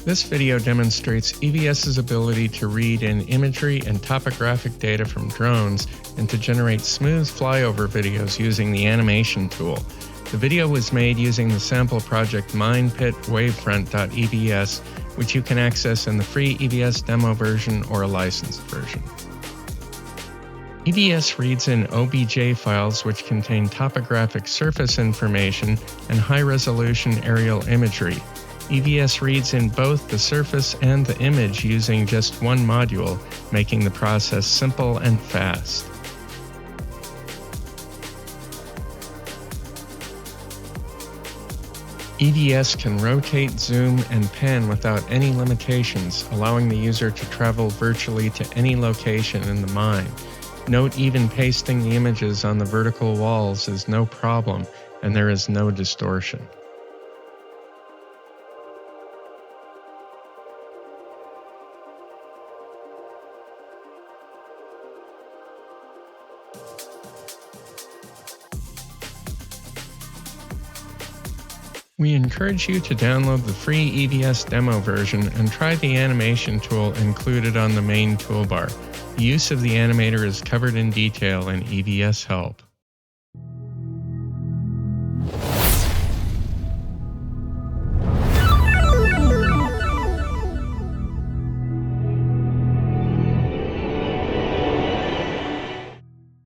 This video demonstrates EVS's ability to read in imagery and topographic data from drones and to generate smooth flyover videos using the animation tool. The video was made using the sample project minepitwavefront.evs, which you can access in the free EVS demo version or a licensed version. EVS reads in OBJ files which contain topographic surface information and high-resolution aerial imagery. EVS reads in both the surface and the image using just one module, making the process simple and fast. EVS can rotate, zoom, and pan without any limitations, allowing the user to travel virtually to any location in the mine. Note even pasting the images on the vertical walls is no problem, and there is no distortion. We encourage you to download the free EVS demo version and try the animation tool included on the main toolbar. The use of the animator is covered in detail in EVS Help.